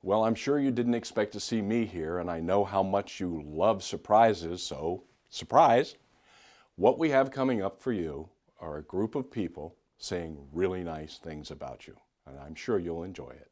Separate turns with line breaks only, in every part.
Well, I'm sure you didn't expect to see me here, and I know how much you love surprises, so surprise! What we have coming up for you are a group of people saying really nice things about you, and I'm sure you'll enjoy it.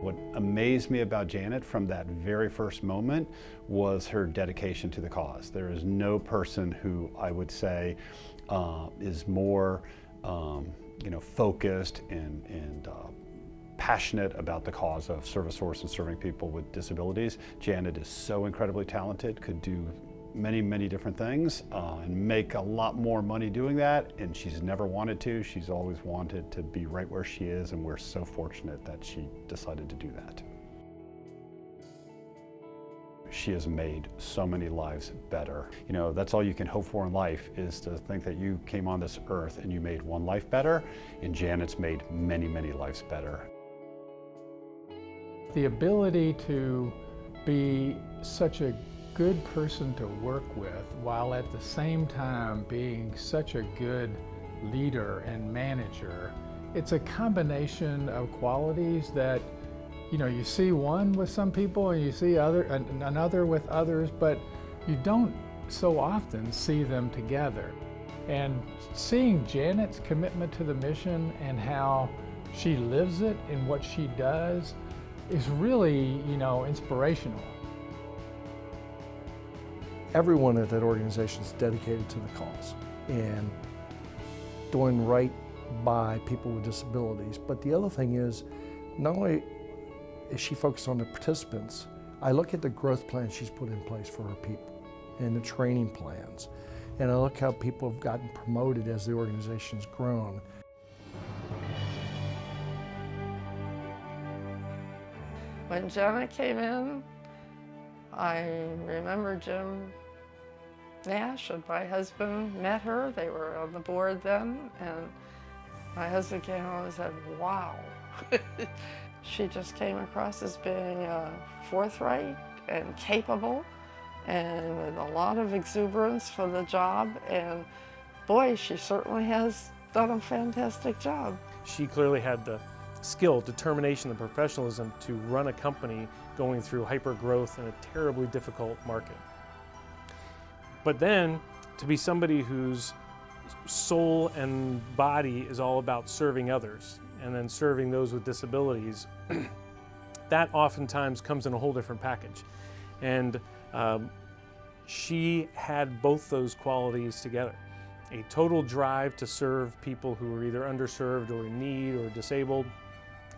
What amazed me about Janet from that very first moment was her dedication to the cause. There is no person who I would say is more focused and passionate about the cause of ServiceSource and serving people with disabilities. Janet is so incredibly talented, could do many different things and make a lot more money doing that, and she's never wanted to. She's always wanted to be right where she is, and we're so fortunate that she decided to do that. She has made so many lives better. You know, that's all you can hope for in life, is to think that you came on this earth and you made one life better, and Janet's made many lives better.
The ability to be such a good person to work with while at the same time being such a good leader and manager, it's a combination of qualities that, you know, you see one with some people and you see another with others, but you don't so often see them together. And seeing Janet's commitment to the mission and how she lives it in what she does is really, inspirational.
Everyone at that organization is dedicated to the cause and doing right by people with disabilities. But the other thing is, not only is she focused on the participants, I look at the growth plan she's put in place for her people and the training plans. And I look how people have gotten promoted as the organization's grown.
When Janet came in, I remember Jim Nash and my husband met her. They were on the board then, and my husband came home and said, wow. She just came across as being forthright and capable and with a lot of exuberance for the job, and boy, she certainly has done a fantastic job.
She clearly had the skill, determination, and professionalism to run a company going through hyper-growth in a terribly difficult market. But then, to be somebody whose soul and body is all about serving others, and then serving those with disabilities, that oftentimes comes in a whole different package. And she had both those qualities together. A total drive to serve people who are either underserved or in need or disabled,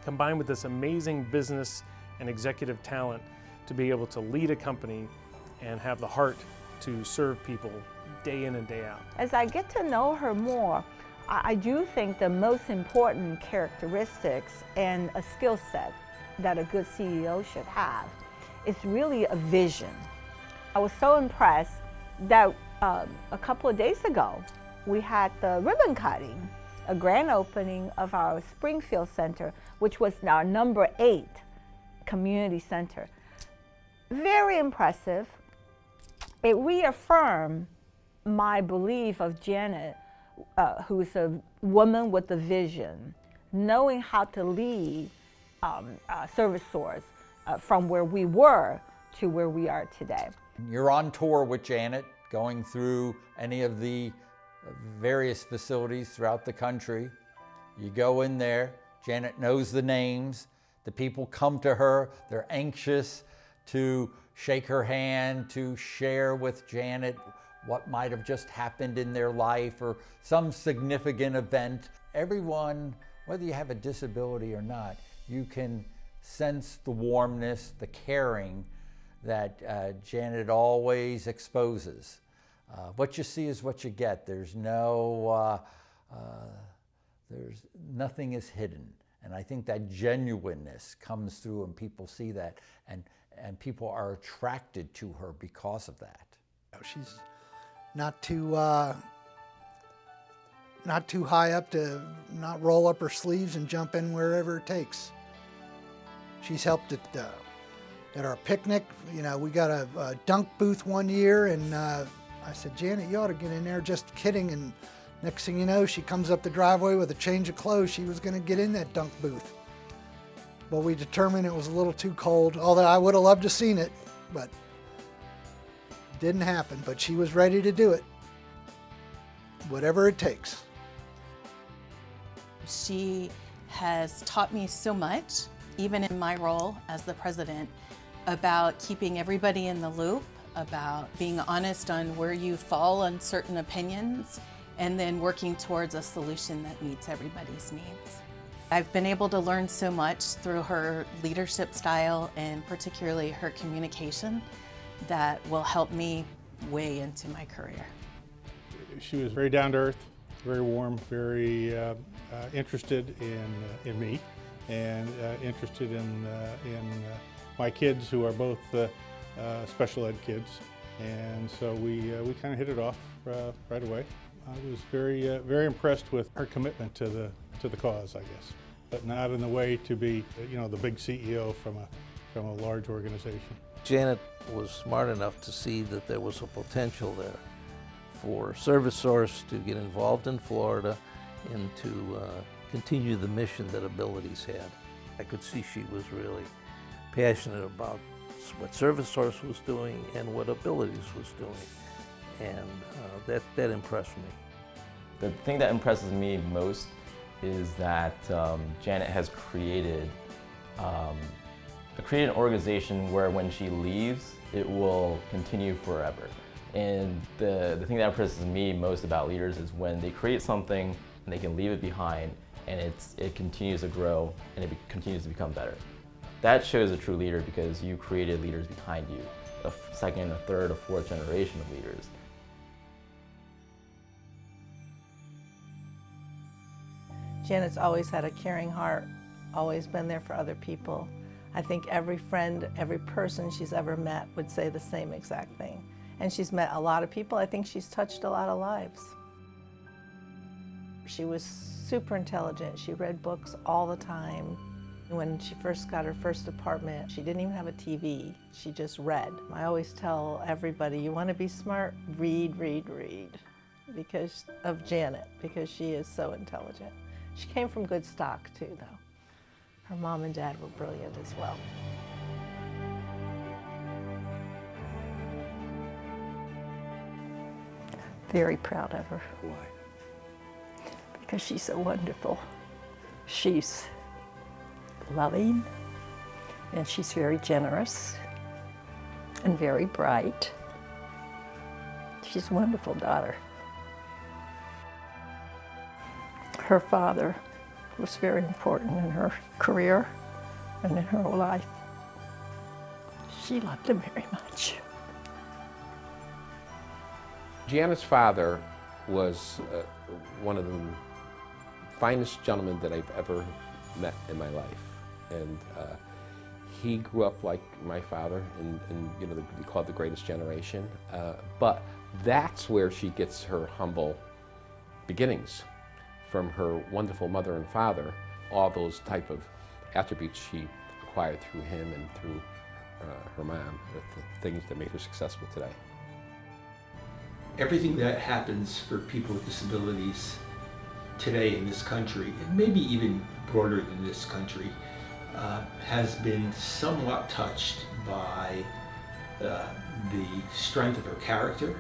combined with this amazing business and executive talent to be able to lead a company and have the heart to serve people day in and day out.
As I get to know her more, I do think the most important characteristics and a skill set that a good CEO should have is really a vision. I was so impressed that a couple of days ago, we had the ribbon cutting, a grand opening of our Springfield Center, which was our number 8 community center. Very impressive. It reaffirmed my belief of Janet, who's a woman with a vision, knowing how to lead ServiceSource from where we were to where we are today.
You're on tour with Janet, going through any of the various facilities throughout the country. You go in there, Janet knows the names, the people come to her, they're anxious to shake her hand, to share with Janet what might have just happened in their life or some significant event. Everyone, whether you have a disability or not, you can sense the warmness, the caring that Janet always exposes. What you see is what you get. There's nothing is hidden. And I think that genuineness comes through and people see that, and people are attracted to her because of that.
She's not too high up to not roll up her sleeves and jump in wherever it takes. She's helped it at our picnic. You know, we got a dunk booth one year, and I said, Janet, you ought to get in there. Just kidding. And next thing you know, she comes up the driveway with a change of clothes. She was going to get in that dunk booth. Well, we determined it was a little too cold, although I would have loved to have seen it, but it didn't happen. But she was ready to do it, whatever it takes.
She has taught me so much, even in my role as the president, about keeping everybody in the loop, about being honest on where you fall on certain opinions, and then working towards a solution that meets everybody's needs. I've been able to learn so much through her leadership style and particularly her communication that will help me way into my career.
She was very down to earth, very warm, very interested in me, and interested in my kids, who are both special ed kids, and so we kind of hit it off right away. I was very impressed with her commitment to the cause, I guess, but not in the way to be, you know, the big CEO from a large organization.
Janet was smart enough to see that there was a potential there for ServiceSource to get involved in Florida and to continue the mission that Abilities had. I could see she was really passionate about what ServiceSource was doing and what Abilities was doing, and that impressed me.
The thing that impresses me most is that Janet has created an organization where when she leaves, it will continue forever. And the thing that impresses me most about leaders is when they create something and they can leave it behind, and it continues to grow and it continues to become better. That shows a true leader, because you created leaders behind you, a second, a third, a fourth generation of leaders.
Janet's always had a caring heart, always been there for other people. I think every friend, every person she's ever met would say the same exact thing. And she's met a lot of people. I think she's touched a lot of lives. She was super intelligent. She read books all the time. When she first got her first apartment, she didn't even have a TV. She just read. I always tell everybody, you want to be smart? Read, read, read. Because of Janet, because she is so intelligent. She came from good stock too, though. Her mom and dad were brilliant as well.
Very proud of her.
Why?
Because she's so wonderful. She's loving, and she's very generous and very bright. She's a wonderful daughter. Her father was very important in her career and in her life. She loved him very much.
Janet's father was one of the finest gentlemen that I've ever met in my life. And he grew up like my father in you know, we call it the greatest generation. But that's where she gets her humble beginnings, from her wonderful mother and father. All those type of attributes she acquired through him and through her mom, the things that made her successful today.
Everything that happens for people with disabilities today in this country, and maybe even broader than this country, has been somewhat touched by the strength of her character,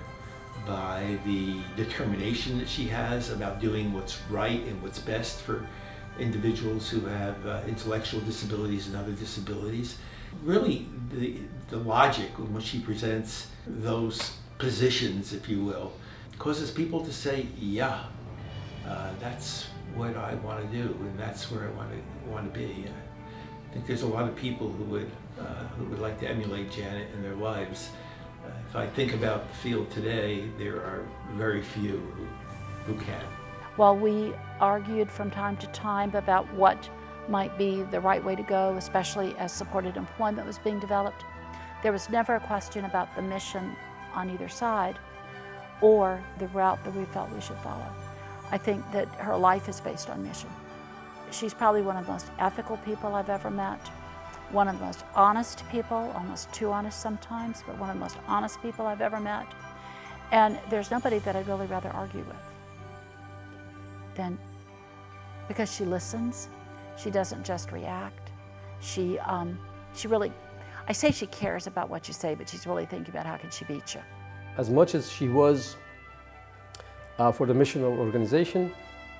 by the determination that she has about doing what's right and what's best for individuals who have intellectual disabilities and other disabilities. Really, the logic when she presents those positions, if you will, causes people to say, yeah, that's what I want to do, and that's where I want to be. I think there's a lot of people who would like to emulate Janet in their lives. If I think about the field today, there are very few who can.
While we argued from time to time about what might be the right way to go, especially as supported employment was being developed, there was never a question about the mission on either side or the route that we felt we should follow. I think that her life is based on mission. She's probably one of the most ethical people I've ever met. one of the most honest people, almost too honest sometimes, but one of the most honest people I've ever met. And there's nobody that I'd really rather argue with than, because she listens, she doesn't just react. She really, I say she cares about what you say, but she's really thinking about how can she beat you.
As much as she was for the mission of organization,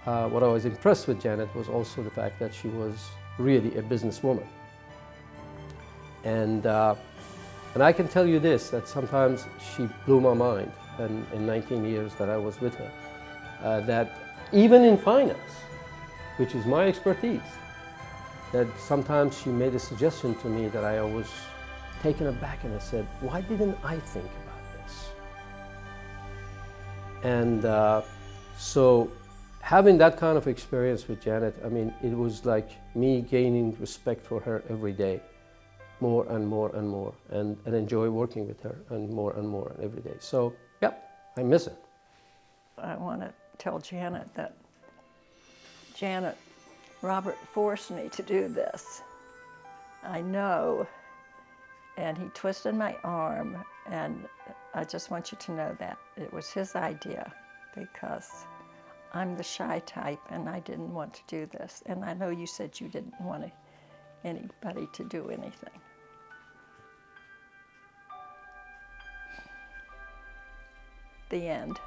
what I was impressed with Janet was also the fact that she was really a businesswoman. And I can tell you this, that sometimes she blew my mind in 19 years that I was with her, that even in finance, which is my expertise, that sometimes she made a suggestion to me that I was taken aback, and I said, why didn't I think about this? And so having that kind of experience with Janet, I mean, it was like me gaining respect for her every day, more and more and more, and enjoy working with her and more every day. So, yeah, I miss her.
I want to tell Janet that, Janet, Robert forced me to do this. I know, and he twisted my arm, and I just want you to know that it was his idea, because I'm the shy type and I didn't want to do this. And I know you said you didn't want anybody to do anything. The end.